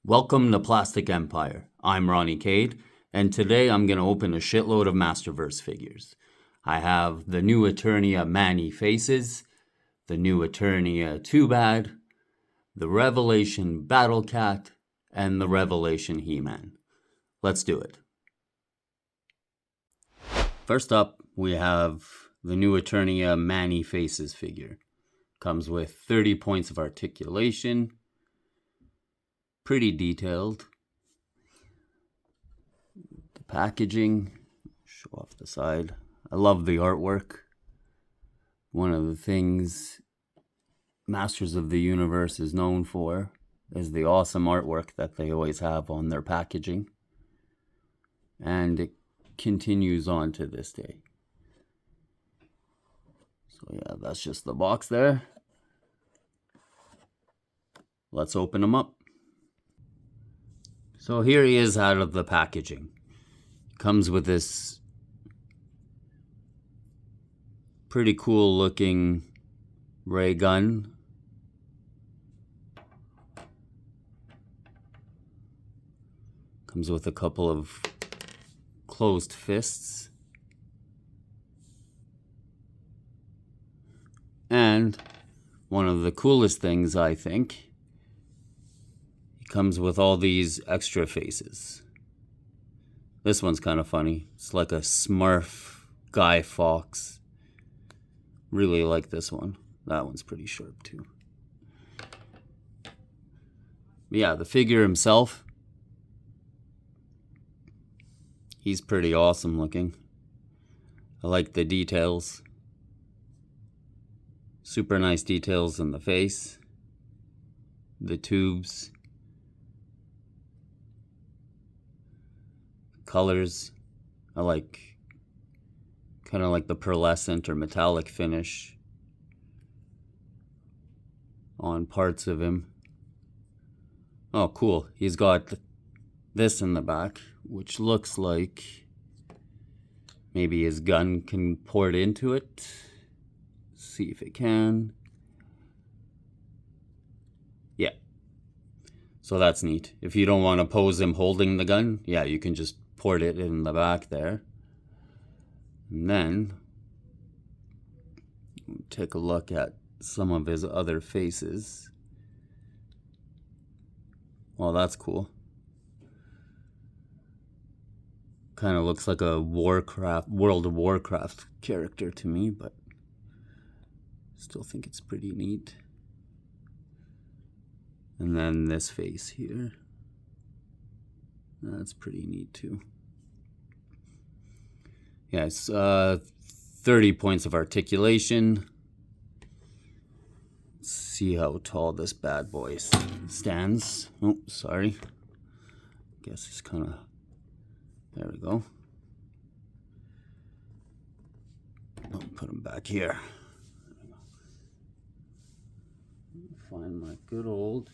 Welcome to Plastic Empire. I'm Rony Kade, and today I'm going to open a shitload of Masterverse figures. I have the new Eternia Manny Faces, the new Eternia Too Bad, the Revelation Battle Cat, and the Revelation He-Man. Let's do it. First up, we have the new Eternia Manny Faces figure. Comes with 30 points of articulation. Pretty detailed. The packaging, show off the side. I love the artwork. One of the things Masters of the Universe is known for is the awesome artwork that they always have on their packaging. And it continues on to this day. So yeah, that's just the box there. Let's open them up. So here he is out of the packaging. Comes with this pretty cool looking ray gun. Comes with a couple of closed fists. And one of the coolest things, I think, comes with all these extra faces. This one's kind of funny. It's like a Smurf Guy Fawkes. Really like this one. That one's pretty sharp too. But yeah, the figure himself, he's pretty awesome looking. I like the details. Super nice details in the face. The tubes. Colors, I like kind of like the pearlescent or metallic finish on parts of him. Oh, cool. He's got this in the back, which looks like maybe his gun can port into it. See if it can. Yeah. So that's neat. If you don't want to pose him holding the gun, yeah, you can just port it in the back there. And then take a look at some of his other faces. Well, that's cool. Kind of looks like a World of Warcraft character to me, but still think it's pretty neat. And then this face here. That's pretty neat too. Yeah, it's 30 points of articulation. Let's see how tall this bad boy stands. Oh, sorry. Guess it's kind of... There we go. I'll put him back here. Find my good old...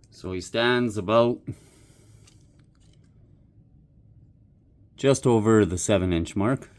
So he stands about just over the 7-inch mark,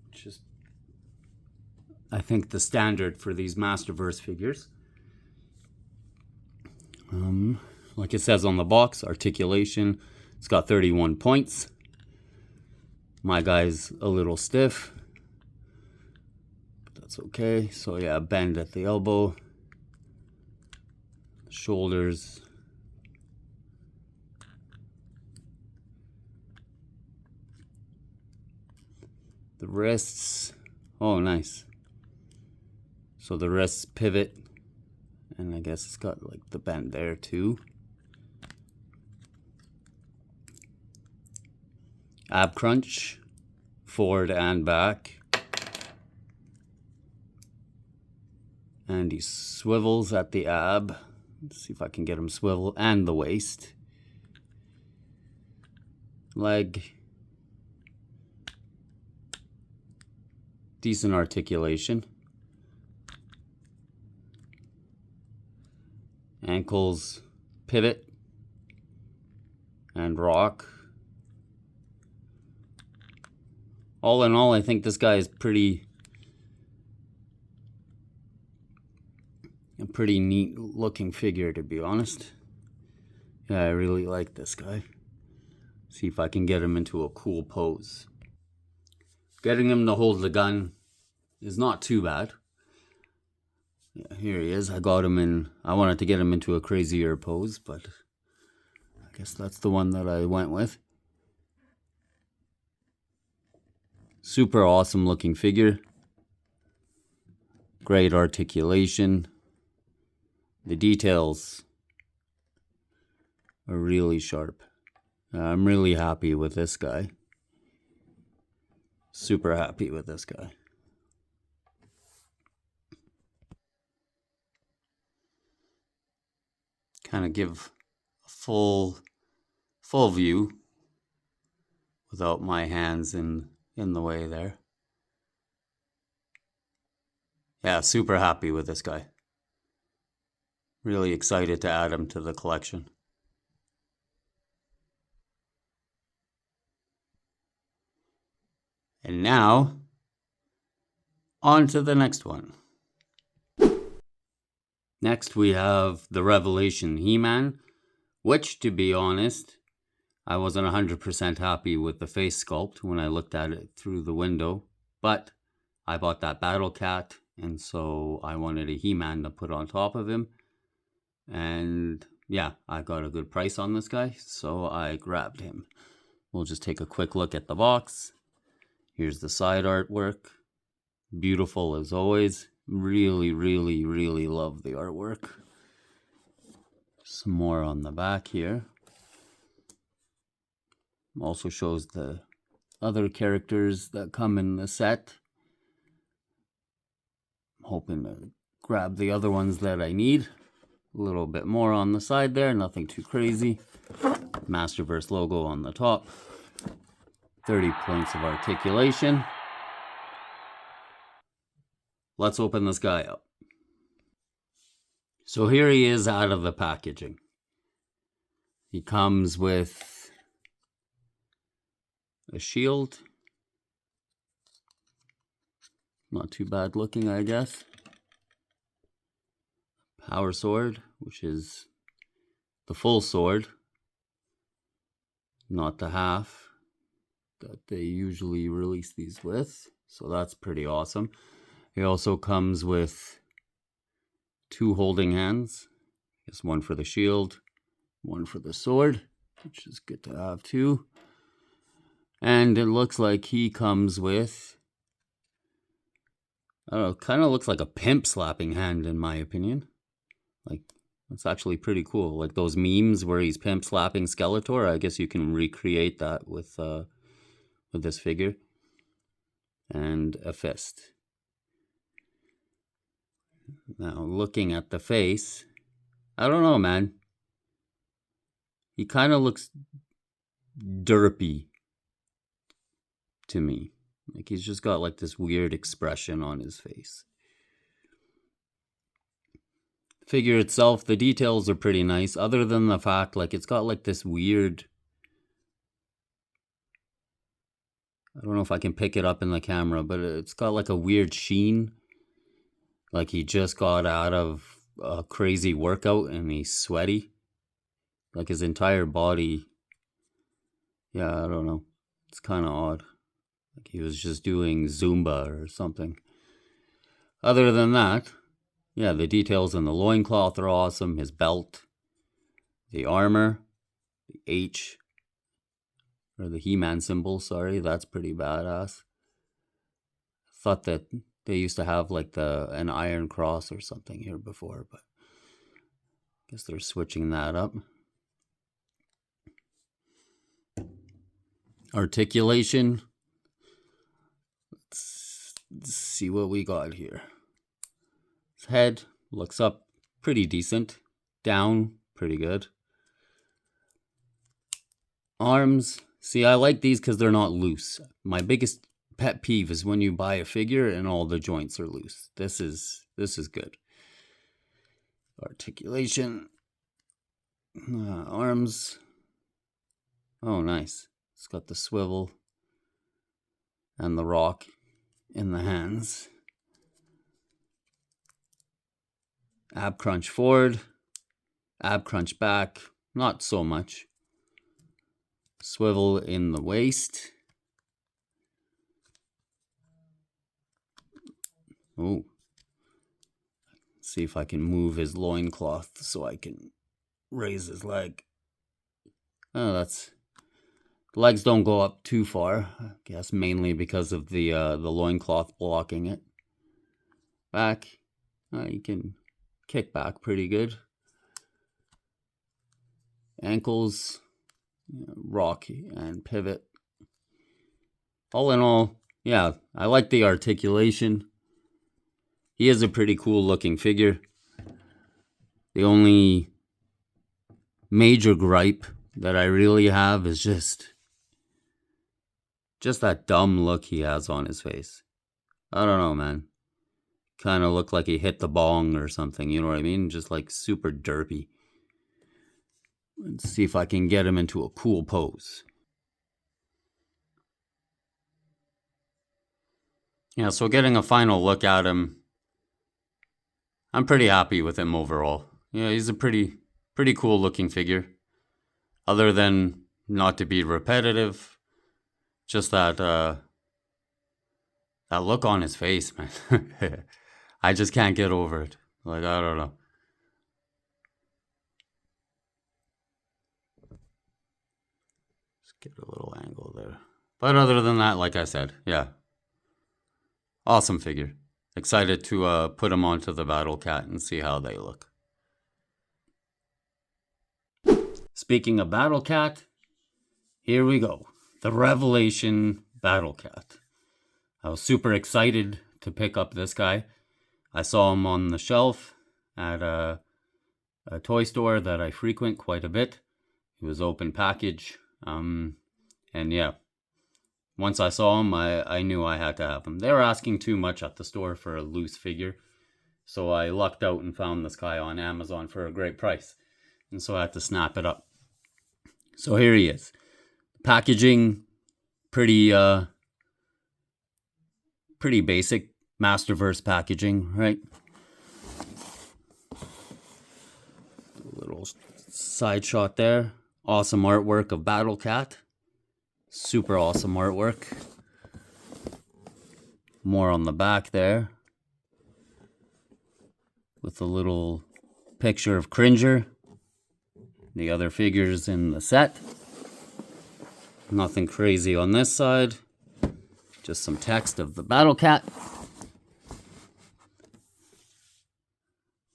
which is, I think, the standard for these Masterverse figures. Like it says on the box, articulation, it's got 31 points. My guy's a little stiff, but that's okay. So yeah, bend at the elbow. Shoulders, the wrists. Oh, nice. So the wrists pivot, and I guess it's got like the bend there too. Ab crunch, forward and back. And he swivels at the ab. Let's see if I can get him swivel, and the waist. Leg. Decent articulation. Ankles pivot and rock. All in all, I think this guy is a pretty neat looking figure, to be honest. Yeah, I really like this guy. See if I can get him into a cool pose. Getting him to hold the gun is not too bad. Yeah, here he is. I got him in. I wanted to get him into a crazier pose, but I guess that's the one that I went with. Super awesome looking figure. Great articulation. The details are really sharp. I'm really happy with this guy. Super happy with this guy. Kind of give a full view without my hands in the way there. Yeah, super happy with this guy. Really excited to add him to the collection. And now, on to the next one. Next we have the Revelation He-Man, which, to be honest, I wasn't 100% happy with the face sculpt when I looked at it through the window, but I bought that Battle Cat, and so I wanted a He-Man to put on top of him. And yeah, I got a good price on this guy, so I grabbed him. We'll just take a quick look at the box. Here's the side artwork. Beautiful as always. Really, really, really love the artwork. Some more on the back here. Also shows the other characters that come in the set. I'm hoping to grab the other ones that I need. A little bit more on the side there, nothing too crazy. Masterverse logo on the top. 30 points of articulation. Let's open this guy up. So here he is out of the packaging. He comes with a shield. Not too bad looking, I guess. Power sword, which is the full sword, not the half that they usually release these with. So that's pretty awesome. He also comes with 2 holding hands. I guess one for the shield, one for the sword, which is good to have too. And it looks like he comes with, I don't know, kind of looks like a pimp slapping hand in my opinion. Like, that's actually pretty cool. Like those memes where he's pimp slapping Skeletor. I guess you can recreate that with this figure. And a fist. Now, looking at the face, I don't know, man. He kind of looks derpy to me. Like he's just got like this weird expression on his face. Figure itself, the details are pretty nice, other than the fact like it's got like this weird, I don't know if I can pick it up in the camera, but it's got like a weird sheen. Like he just got out of a crazy workout and he's sweaty. Like his entire body, yeah, I don't know. It's kind of odd. Like he was just doing Zumba or something. Other than that, yeah, the details in the loincloth are awesome. His belt, the armor, the H, or the He-Man symbol, sorry, that's pretty badass. Thought that they used to have like an iron cross or something here before, but I guess they're switching that up. Articulation. Let's see what we got here. His head looks up pretty decent. Down, pretty good. Arms. See, I like these because they're not loose. My biggest pet peeve is when you buy a figure and all the joints are loose. This is good. Articulation. Arms. Oh, nice. It's got the swivel. and the rock in the hands. Ab crunch forward, ab crunch back, not so much. Swivel in the waist. Oh, see if I can move his loincloth so I can raise his leg. Oh, that's, the legs don't go up too far, I guess mainly because of the loincloth blocking it. Back, you can kick back pretty good. Ankles, rock and pivot. All in all, yeah, I like the articulation. He is a pretty cool looking figure. The only major gripe that I really have is just that dumb look he has on his face. I don't know, man. Kind of look like he hit the bong or something, you know what I mean? Just like super derpy. Let's see if I can get him into a cool pose. Yeah, so getting a final look at him, I'm pretty happy with him overall. Yeah, he's a pretty cool looking figure. Other than, not to be repetitive, just that look on his face, man. I just can't get over it. Like, I don't know. Just get a little angle there. But other than that, like I said, yeah. Awesome figure. Excited to put him onto the Battle Cat and see how they look. Speaking of Battle Cat, here we go. The Revelation Battle Cat. I was super excited to pick up this guy. I saw him on the shelf at a toy store that I frequent quite a bit. It was open package. And yeah, once I saw him, I knew I had to have him. They were asking too much at the store for a loose figure. So I lucked out and found this guy on Amazon for a great price. And so I had to snap it up. So here he is. Packaging, pretty basic Masterverse packaging, right? A little side shot there. Awesome artwork of Battle Cat. Super awesome artwork. More on the back there. With a little picture of Cringer. The other figures in the set. Nothing crazy on this side. Just some text of the Battle Cat.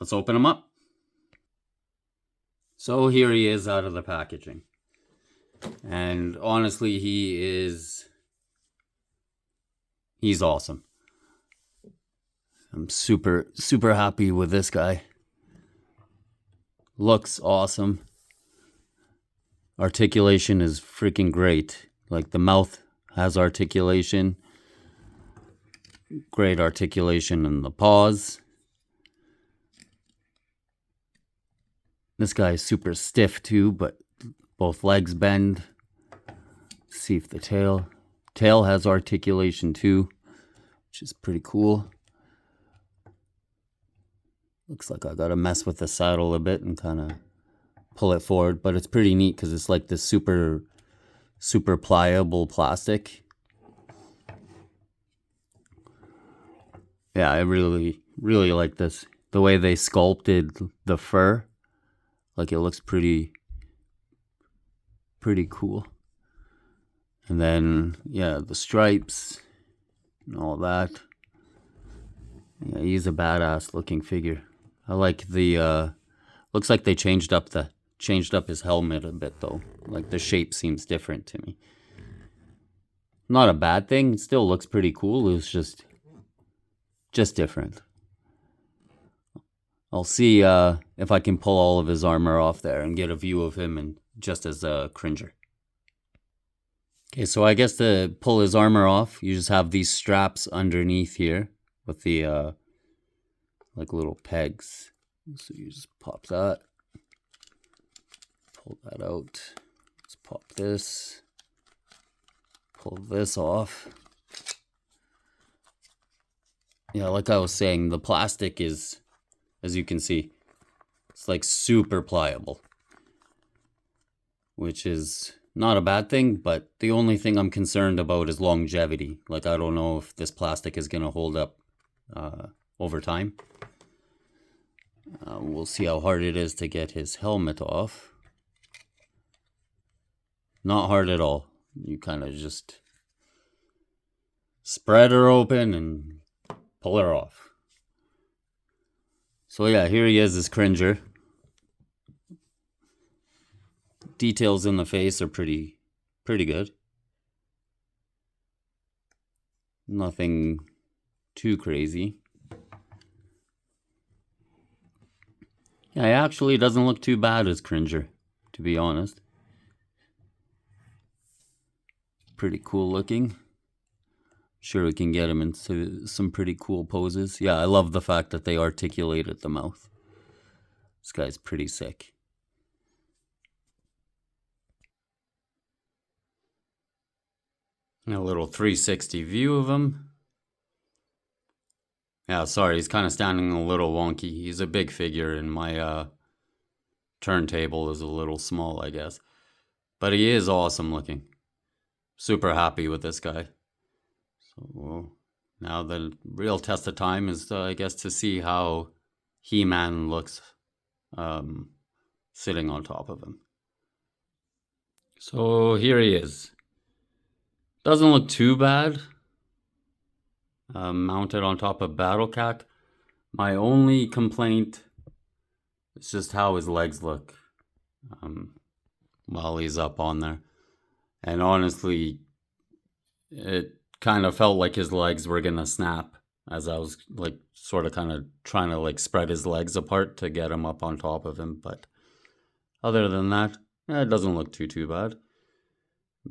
Let's open him up. So here he is out of the packaging. And honestly, he's awesome. I'm super happy with this guy. Looks awesome. Articulation is freaking great. Like the mouth has articulation. Great articulation in the paws. This guy is super stiff too, but both legs bend. Let's see if the tail has articulation too, which is pretty cool. Looks like I gotta mess with the saddle a bit and kind of pull it forward, but it's pretty neat because it's like this super pliable plastic. Yeah, I really like this. The way they sculpted the fur, like it looks pretty cool. And then, yeah, the stripes and all that. Yeah, he's a badass looking figure. I like the, looks like they changed up his helmet a bit though. Like the shape seems different to me. Not a bad thing. It still looks pretty cool. It was just different. I'll see if I can pull all of his armor off there and get a view of him and just as a Cringer. Okay, so I guess to pull his armor off, you just have these straps underneath here with the like little pegs. So you just pop that, pull that out. Let's pop this, pull this off. Yeah, like I was saying, the plastic is, as you can see, it's like super pliable, which is not a bad thing, but the only thing I'm concerned about is longevity. Like, I don't know if this plastic is going to hold up over time. We'll see how hard it is to get his helmet off. Not hard at all. You kind of just spread her open and pull her off. So yeah, here he is, his Cringer. Details in the face are pretty good. Nothing too crazy. Yeah, he actually doesn't look too bad as Cringer, to be honest. Pretty cool looking. Sure, we can get him into some pretty cool poses. Yeah, I love the fact that they articulated the mouth. This guy's pretty sick. And a little 360 view of him. Yeah, sorry, he's kind of standing a little wonky. He's a big figure, and my turntable is a little small, I guess. But he is awesome looking. Super happy with this guy. So now the real test of time is, I guess, to see how He-Man looks sitting on top of him. So here he is. Doesn't look too bad. Mounted on top of Battle Cat. My only complaint is just how his legs look while he's up on there. And honestly, it kind of felt like his legs were gonna snap as I was like sort of kind of trying to like spread his legs apart to get him up on top of him. But other than that, it doesn't look too bad.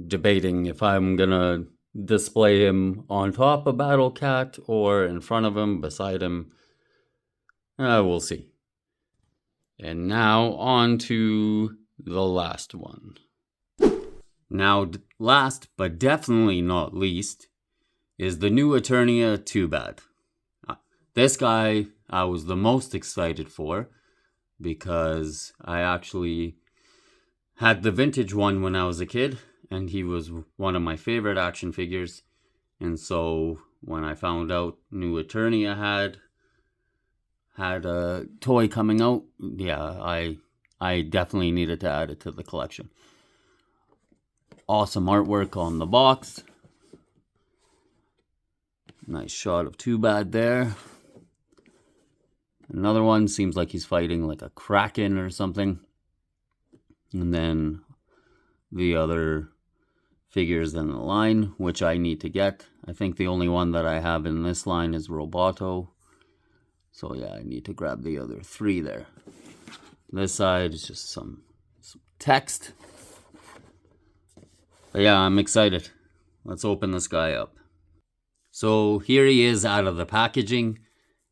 Debating if I'm gonna display him on top of Battle Cat or in front of him, beside him. We'll see. And now on to the last one. Now, last but definitely not least is the new Eternia Too-Bad. This guy I was the most excited for because I actually had the vintage one when I was a kid, and he was one of my favorite action figures. And so when I found out new Eternia had a toy coming out, yeah, I definitely needed to add it to the collection. Awesome artwork on the box. Nice shot of Too-Bad there. Another one seems like he's fighting like a kraken or something. And then the other figures in the line, which I need to get. I think the only one that I have in this line is Roboto. So yeah, I need to grab the other three there. This side is just some text. But yeah, I'm excited. Let's open this guy up. So here he is out of the packaging,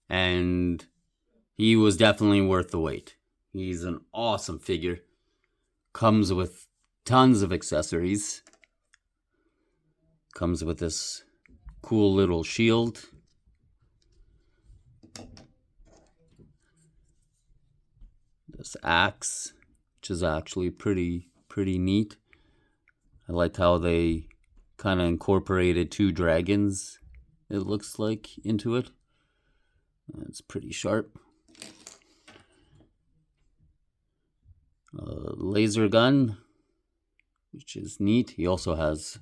and he was definitely worth the wait. He's an awesome figure. Comes with tons of accessories. Comes with this cool little shield. This axe, which is actually pretty neat. I like how they kind of incorporated two dragons, it looks like, into it. It's pretty sharp. Laser gun, which is neat. He also has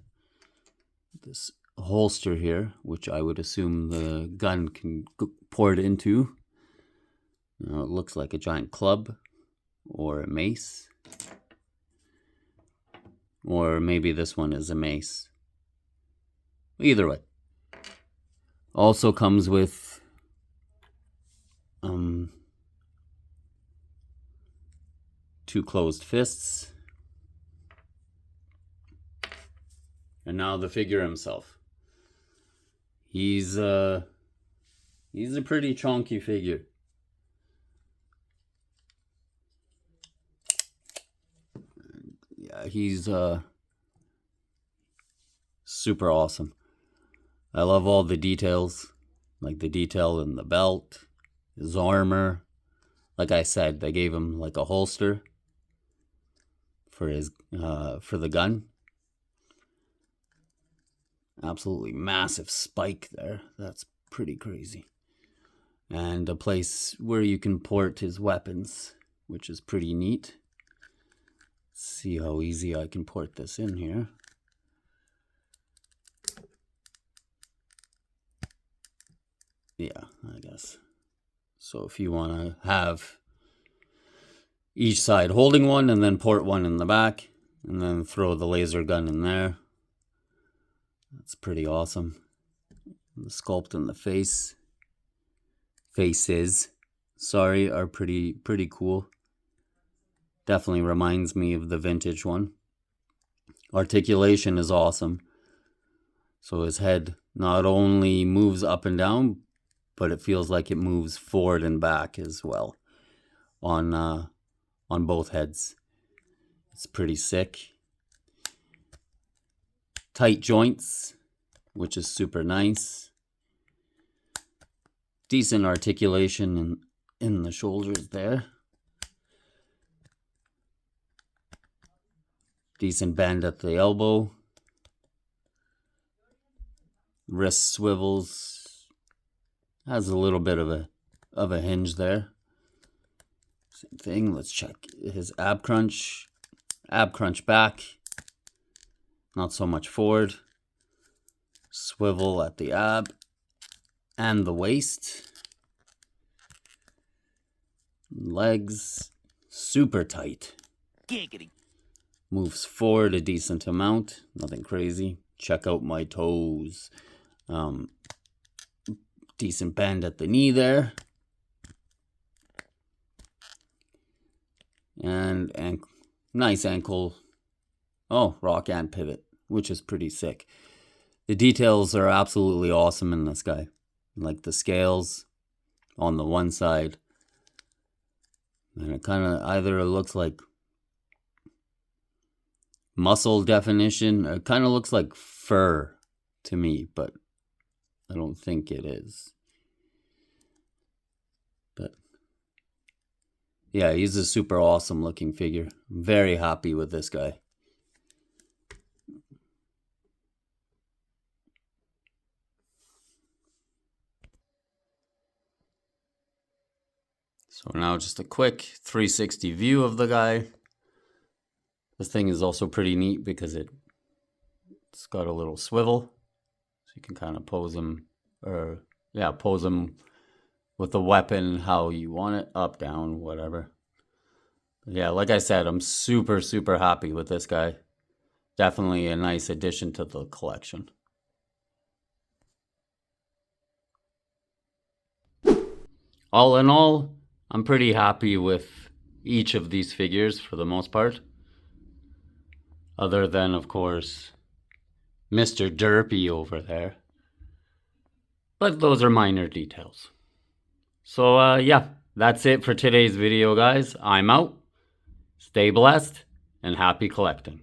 this holster here, which I would assume the gun can pour it into. It looks like a giant club or a mace. Or maybe this one is a mace. Either way. Also comes with two closed fists. And now the figure himself. He's a pretty chunky figure. Yeah, he's super awesome. I love all the details. like the detail in the belt, his armor. Like I said, they gave him like a holster for his for the gun. Absolutely massive spike there. That's pretty crazy. And a place where you can port his weapons, which is pretty neat. Let's see how easy I can port this in here. Yeah, I guess. So if you want to have each side holding one and then port one in the back and then throw the laser gun in there, that's pretty awesome. The sculpt in the faces, sorry, are pretty cool. Definitely reminds me of the vintage one. Articulation is awesome. So his head not only moves up and down, but it feels like it moves forward and back as well on both heads. It's pretty sick. Tight joints, which is super nice. Decent articulation in the shoulders there. Decent bend at the elbow. Wrist swivels. Has a little bit of a hinge there. Same thing. Let's check his ab crunch. Ab crunch back. Not so much forward. Swivel at the ab and the waist. Legs super tight. Giggity. Moves forward a decent amount. Nothing crazy. Check out my toes. Decent bend at the knee there. And nice ankle. Oh, rock and pivot, which is pretty sick. The details are absolutely awesome in this guy. Like the scales on the one side. And it kind of either looks like muscle definition. It kind of looks like fur to me, but I don't think it is. But yeah, he's a super awesome looking figure. I'm very happy with this guy. So now just a quick 360 view of the guy. This thing is also pretty neat because it's got a little swivel. So you can kind of pose him, pose him with the weapon how you want it, up, down, whatever. But yeah, like I said, I'm super happy with this guy. Definitely a nice addition to the collection. All in all, I'm pretty happy with each of these figures for the most part. Other than, of course, Mr. Derpy over there. But those are minor details. So, yeah, that's it for today's video, guys. I'm out. Stay blessed and happy collecting.